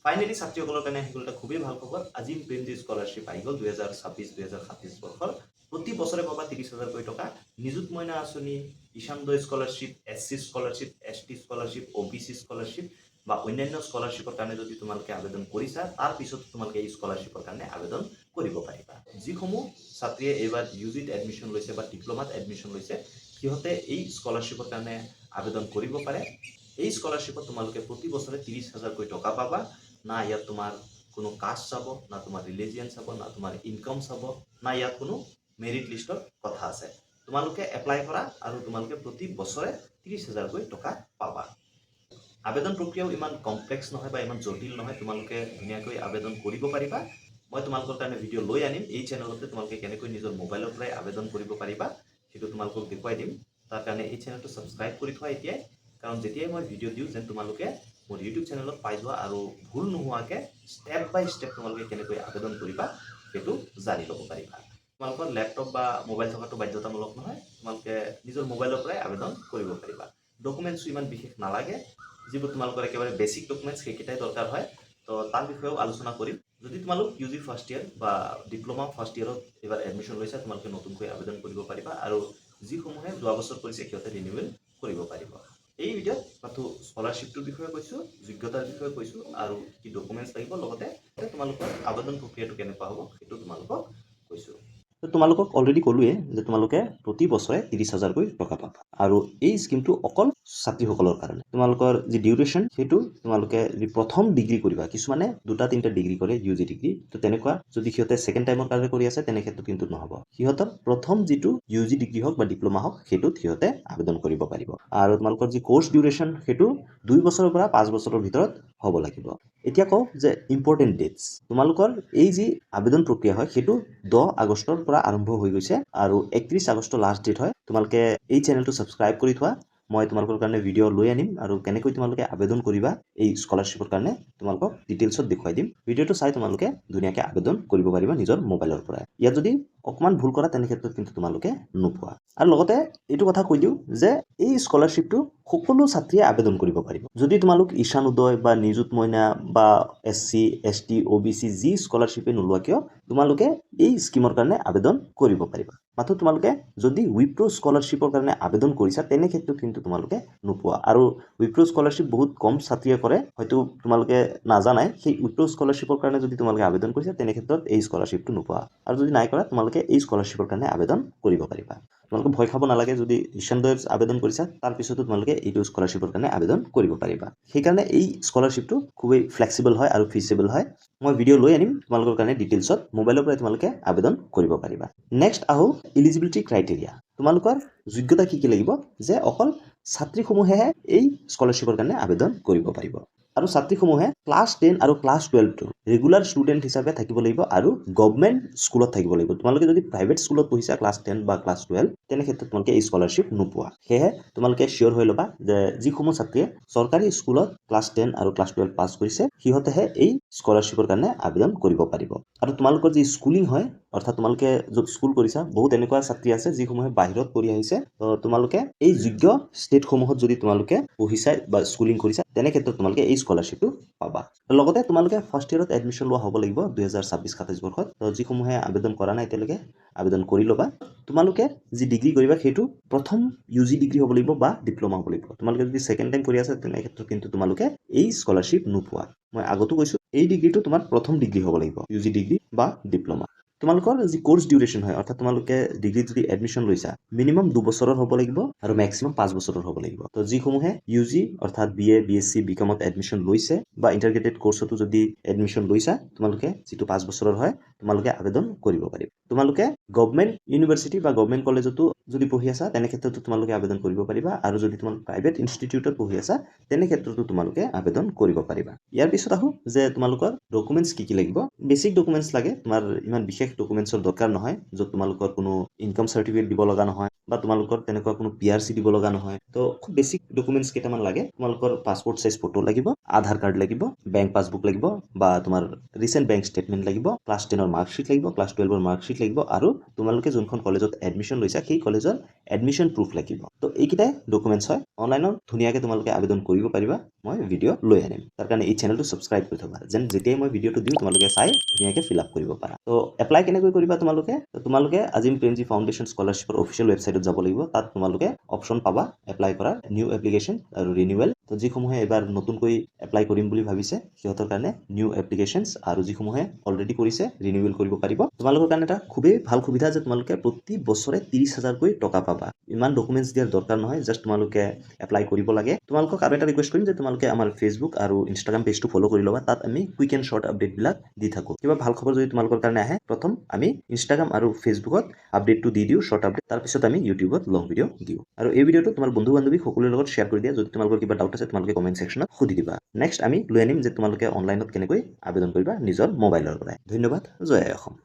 Finally ছাত্ৰীসকলৰ কাৰণে আহিল এটা খুবেই ভাল খবৰ। আজি প্ৰেমজি স্কলাৰশ্বিপ আহি গ'ল 2026-2027 বৰ্ষৰ। প্ৰতি বছৰে পাবা 30,000 টকা। নিযুত মইনা আঁচনি, Ishan Uday scholarship, SC scholarship, ST scholarship, OBC scholarship বা অন্যান্য স্কলাৰশ্বিপৰ কাৰণে যদি তোমালোকে আবেদন কৰিছা, তাৰ পিছত তোমালোকে এই স্কলাৰশ্বিপৰ কাৰণে আবেদন কৰিব পাৰিবা। যিসমূহ ছাত্ৰীয়ে এইবাৰ UGত এডমিশ্যন লৈছে বা ডিপ্ল'মাত এডমিশ্যন লৈছে, সিহঁতে এই স্কলাৰশ্বিপৰ কাৰণে আবেদন কৰিব পাৰে। এই স্কলাৰশ্বিপত তোমালোকে প্ৰতি বছৰে 30,000 টকা পাবা। না ইয়াত তোমাৰ কোনো কাষ্ট চাব, না তোমাৰ ৰিলিজিয়ন চাব, না তোমাৰ ইনকাম চাব, না ইয়াত কোনো মেৰিট লিষ্টৰ কথা আছে। তোমালোকে এপ্লাই কৰা আৰু তোমালোকে প্ৰতি বছৰে 30,000 টকা পাবা। আবেদন প্ৰক্ৰিয়াও ইমান কমপ্লেক্স নহয় বা ইমান জটিল নহয়। তোমালোকে ধুনীয়াকৈ আবেদন কৰিব পাৰিবা। মই তোমালোকৰ কাৰণে ভিডিঅ' লৈ আনিম। এই চেনেলতে তোমালোকে কেনেকৈ নিজৰ মোবাইলৰ পৰাই আবেদন কৰিব পাৰিবা সেইটো তোমালোকক দেখুৱাই দিম। তাৰ কাৰণে এই চেনেলটো ছাবস্ক্ৰাইব কৰি থোৱা এতিয়াই, কাৰণ যেতিয়াই মই ভিডিঅ' দিওঁ যেন তোমালোকে মোৰ ইউটিউব চেনেলত পাই যোৱা আৰু ভুল নোহোৱাকৈ ষ্টেপ বাই ষ্টেপ তোমালোকে কেনেকৈ আবেদন কৰিবা সেইটো জানি ল'ব পাৰিবা। তোমালোকৰ লেপটপ বা মোবাইল থকাটো বাধ্যতামূলক নহয়। তোমালোকে নিজৰ মোবাইলৰ পৰাই আবেদন কৰিব পাৰিবা। ডকুমেণ্টছো ইমান বিশেষ নালাগে। যিবোৰ তোমালোকৰ একেবাৰে বেছিক ডকুমেণ্টছ সেইকেইটাই দৰকাৰ হয়। তো তাৰ বিষয়েও আলোচনা কৰিম। যদি তোমালোক UG ফাৰ্ষ্ট ইয়াৰ বা ডিপ্ল'মা ফাৰ্ষ্ট ইয়াৰত এইবাৰ এডমিশ্যন লৈছা, তোমালোকে নতুনকৈ আবেদন কৰিব পাৰিবা আৰু যিসমূহে যোৱা বছৰ কৰিছে সিহঁতে ৰিনিউৱেল কৰিব পাৰিব। এই ভিডিঅ'ত মাথো স্কলাৰশ্বিপটোৰ বিষয়ে কৈছোঁ, যোগ্যতাৰ বিষয়ে কৈছোঁ আৰু কি ডকুমেণ্টছ লাগিব, লগতে তোমালোকৰ আবেদন প্ৰক্ৰিয়াটো কেনেকুৱা হ'ব সেইটো তোমালোকক কৈছোঁ। তোমালোকক অলৰেডি ক'লোৱে যে তোমালোকে প্ৰতি বছৰে 30,000 টকা পাবা আৰু এই স্কিমটো অকল ছাত্ৰীসকলৰ কাৰণে। তোমালোকৰ যি ডিউৰেশ্যন সেইটো তোমালোকে যদি প্ৰথম ডিগ্ৰী কৰিবা, কিছুমানে 2-3টা ডিগ্ৰী কৰে UG ডিগ্ৰী, তো তেনেকুৱা যদি সিহঁতে ছেকেণ্ড টাইমৰ কাৰণে কৰি আছে তেনে ক্ষেত্ৰত কিন্তু নহ'ব। সিহঁতৰ প্ৰথম যিটো UG ডিগ্ৰী হওক বা ডিপ্ল'মা হওক সেইটোত সিহঁতে আবেদন কৰিব পাৰিব। আৰু তোমালোকৰ যি কোৰ্চ ডিউৰেশ্যন সেইটো 2 বছৰৰ পৰা 5 বছৰৰ ভিতৰত হ'ব লাগিব। এতিয়া কওঁ যে ইম্পৰ্টেণ্ট ডেটছ। তোমালোকৰ এই যি আবেদন প্ৰক্ৰিয়া হয় সেইটো 10 আগষ্টৰ পৰা আৰম্ভ হৈ গৈছে আৰু 31 আগষ্ট লাষ্ট ডেট হয়। তোমালোকে এই চেনেলটো ছাবস্ক্ৰাইব কৰি থোৱা। মই তোমালোকৰ কাৰণে ভিডিঅ' লৈ আনিম আৰু কেনেকৈ তোমালোকে আবেদন কৰিবা এই স্কলাৰশ্বিপৰ কাৰণে তোমালোকক ডিটেইলছত দেখুৱাই দিম। ভিডিঅ'টো চাই তোমালোকে ধুনীয়াকৈ আবেদন কৰিব পাৰিবা নিজৰ মোবাইলৰ পৰাই। ইয়াত যদি অকণমান ভুল কৰা তেনে ক্ষেত্ৰত কিন্তু তোমালোকে নোপোৱা। আৰু লগতে এইটো কথা কৈ দিওঁ যে এই স্কলাৰশ্বিপটো সকলো ছাত্ৰীয়ে আবেদন কৰিব পাৰিব। যদি তোমালোক ঈশান উদয় বা নিযুত মইনা বা SC, ST, OBC যি স্কলাৰশ্বিপে নোলোৱা কিয় তোমালোকে এই স্কিমৰ কাৰণে আবেদন কৰিব পাৰিবা। মাথো তোমালোকে যদি উইপ্ৰ স্কলাৰশ্বিপৰ কাৰণে আবেদন কৰিছা তেনে ক্ষেত্ৰত কিন্তু তোমালোকে নোপোৱা। আৰু উইপ্ৰ স্কলাৰশ্বিপ বহুত কম ছাত্ৰীয়ে কৰে, হয়তো তোমালোকে নাজানাই। সেই উইপ্ৰ স্কলাৰশ্বিপৰ কাৰণে যদি তোমালোকে আবেদন কৰিছা তেনে ক্ষেত্ৰত এই স্কলাৰশ্বিপটো নোপোৱা। আৰু যদি নাই কৰা তোমালোকে এই স্কলাৰশ্বিপৰ কাৰণে আবেদন কৰিব পাৰিবা। তোমালোকে ভয় খাব নালাগে। যদি ঈশানদয়ত আবেদন কৰিছা তাৰপিছতো তোমালোকে এইটো স্কলাৰশ্বিপৰ কাৰণে আবেদন কৰিব পাৰিবা। সেইকাৰণে এই স্কলাৰশ্বিপটো খুবেই ফ্লেক্সিবল হয় আৰু ফিজিবল হয়। মই ভিডিঅ' লৈ আনিম তোমালোকৰ কাৰণে ডিটেইলছত। মোবাইলৰ পৰাই তোমালোকে আবেদন কৰিব পাৰিবা। নেক্সট আহোঁ এলিজিবিলিটি ক্ৰাইটেৰিয়া। তোমালোকৰ যোগ্যতা কি কি লাগিব যে অকল ছাত্ৰীসমূহেহে এই স্কলাৰশ্বিপৰ কাৰণে আবেদন কৰিব পাৰিব। আৰু ছাত্ৰীসমূহে ক্লাছ 10 আৰু ক্লাছ 12টো ৰেগুলাৰ ষ্টুডেণ্ট হিচাপে থাকিব লাগিব আৰু গভৰ্ণমেণ্ট স্কুলত থাকিব লাগিব। তোমালোকে যদি প্ৰাইভেট স্কুলত পঢ়িছা ক্লাছ 10 বা ক্লাছ 12 তেনে ক্ষেত্ৰত তোমালোকে এই স্কলাৰশ্বিপ নোপোৱা। সেয়েহে তোমালোকে চিয়ৰ হৈ ল'বা যে যিসমূহ ছাত্ৰীয়ে চৰকাৰী স্কুলত ক্লাছ 10 আৰু ক্লাছ 12 পাছ কৰিছে সিহঁতেহে এই স্কলাৰশ্বিপৰ কাৰণে আবেদন কৰিব পাৰিব। আৰু তোমালোকৰ যি স্কুলিং হয়, অৰ্থাৎ তোমালোকে য'ত স্কুল কৰিছা, বহুত এনেকুৱা ছাত্ৰী আছে যিসমূহে বাহিৰত পঢ়ি আহিছে। তো তোমালোকে এই যোগ্য ষ্টেটসমূহত যদি তোমালোকে পঢ়িছা বা স্কুলিং কৰিছা তেনে ক্ষেত্ৰত তোমালোকে এই স্কলাৰশ্বিপটো পাবা। লগতে তোমালোকে ফাৰ্ষ্ট ইয়াৰত এডমিশ্যন লোৱা হ'ব লাগিব 2026-27 বৰ্ষত। তো যিসমূহে আবেদন কৰা নাই এতিয়ালৈকে আবেদন কৰি ল'বা। তোমালোকে যি ডিগ্ৰী কৰিবা সেইটো প্ৰথম UG ডিগ্ৰী হ'ব লাগিব বা ডিপ্ল'মা হ'ব লাগিব। তোমালোকে যদি ছেকেণ্ড টাইম কৰি আছা তেনে ক্ষেত্ৰত কিন্তু তোমালোকে এই স্কলাৰশ্বিপ নোপোৱা। মই আগতো কৈছোঁ এই ডিগ্ৰীটো তোমাৰ প্ৰথম ডিগ্ৰী হ'ব লাগিব, UG ডিগ্ৰী বা ডিপ্ল'মা। তোমালোকৰ যি কোৰ্চ ডিউৰেশ্যন হয়, অৰ্থাৎ তোমালোকে ডিগ্ৰীত যদি এডমিশ্যন লৈছা মিনিমাম 2 বছৰৰ হ'ব লাগিব আৰু মেক্সিমাম 5 বছৰৰ হ'ব লাগিব। তো যিসমূহে UG অৰ্থাৎ BA, BSc, BComত এডমিশ্যন লৈছে বা ইণ্টাৰগ্ৰেটেড কোৰ্চতো যদি এডমিশ্যন লৈছা তোমালোকে যিটো 5 বছৰৰ হয় তোমালোকে আবেদন কৰিব পাৰিবা। তোমালোকে গভৰ্ণমেণ্ট ইউনিভাৰ্চিটি বা গভৰ্ণমেণ্ট কলেজতো যদি পঢ়ি আছা তেনে ক্ষেত্ৰতো তোমালোকে আবেদন কৰিব পাৰিবা। আৰু যদি তোমালোকে প্ৰাইভেট ইনষ্টিটিউটত পঢ়ি আছা তেনে ক্ষেত্ৰতো তোমালোকে আবেদন কৰিব পাৰিবা। ইয়াৰ পিছত আহোঁ যে তোমালোকৰ ডকুমেণ্টছ কি কি লাগিব। বেছিক ডকুমেণ্টছ লাগে, তোমাৰ ইমান বিশেষ বিশেষ ডকুমেণ্টছৰ দৰকাৰ নহয়, য'ত তোমালোকৰ কোনো ইনকাম চাৰ্টিফিকেট দিব লগা নহয় বা তোমালোকৰ তেনেকুৱা কোনো PRC দিব লগা নহয়। তো খুব বেছিক ডকুমেণ্টছ কেইটামান লাগে। তোমালোকৰ পাছপোৰ্ট সাইজ ফটো লাগিব, আধাৰ কাৰ্ড লাগিব, বেংক পাছবুক লাগিব বা তোমাৰ ৰিচেণ্ট বেংক ষ্টেটমেণ্ট লাগিব, ক্লাছ 10ৰ মাৰ্কশ্বিট লাগিব, ক্লাছ 12ৰ মাৰ্কশ্বিট লাগিব আৰু তোমালোকে যোনখন কলেজত এডমিশ্যন লৈছা সেই কলেজৰ এডমিশ্যন প্ৰুফ লাগিব। তো এইকেইটাই ডকুমেণ্টছ হয়। অনলাইনত ধুনীয়াকৈ তোমালোকে আবেদন কৰিব পাৰিবা। মই ভিডিঅ' লৈ আনিম। তাৰ কাৰণে এই চেনেলটো ছাবস্ক্ৰাইব কৰি থবা, যেন যেতিয়াই মই ভিডিঅ'টো দিওঁ তোমালোকে চাই ধুনীয়াকৈ ফিল আপ কৰিব পাৰা। তো এপ্লাই কেনেকৈ কৰিবা তোমালোকে আজিম প্ৰেমজী ফাউণ্ডেশ্যন স্কলাৰশ্বিপৰ অফিচিয়েল ৱেবছাইটত যাব লাগিব। তাত তোমালোকে অপশ্যন পাবা এপ্লাই কৰা, নিউ এপ্লিকেশ্যন আৰু ৰিনিউৱেল। তো যিসমূহে এবাৰ নতুনকৈ এপ্লাই কৰিম বুলি ভাবিছে সিহঁতৰ কাৰণে নিউ এপ্লিকেশ্যনছ, আৰু যিসমূহে অলৰেডি কৰিছে ৰিনিউৱেল কৰিব পাৰিব। তোমালোকৰ কাৰণে এটা খুবেই ভাল সুবিধা যে তোমালোকে প্ৰতি বছৰে 30,000কৈ টকা পাবা। ইমান ডকুমেণ্টছ দিয়াৰ দৰকাৰ নহয়, জাষ্ট তোমালোকে এপ্লাই কৰিব লাগে। তোমালোকক আৰু এটা ৰিকুৱেষ্ট কৰিম যে তোমালোকে আমাৰ ফেচবুক আৰু ইনষ্টাগ্ৰাম পেজটো ফ'ল' কৰি ল'বা। তাত আমি কুইক এণ্ড শ্বৰ্ট আপডেটবিলাক দি থাকোঁ। কিবা ভাল খবৰ যদি তোমালোকৰ কাৰণে আহে, প্ৰথম আমি ইনষ্টাগ্ৰাম আৰু ফেচবুকত আপডেটটো দি দিওঁ, শ্বৰ্ট আপডেট। তাৰপিছত আমি ইউটিউবত লং ভিডিঅ' দিওঁ। আৰু এই ভিডিঅ'টো তোমাৰ বন্ধু বান্ধৱী সকলোৰে লগত শ্বেয়াৰ কৰি দিয়া। যদি তোমালোকৰ কিবা ডাউট আছে তোমালোকে কমেণ্ট ছেকশ্যনত সুধি দিবা। নেক্সট আমি লৈ আনিম যে তোমালোকে অনলাইনত কেনেকৈ আবেদন কৰিবা নিজৰ মোবাইলৰ পৰাই। ধন্যবাদ। জয় আই অসম।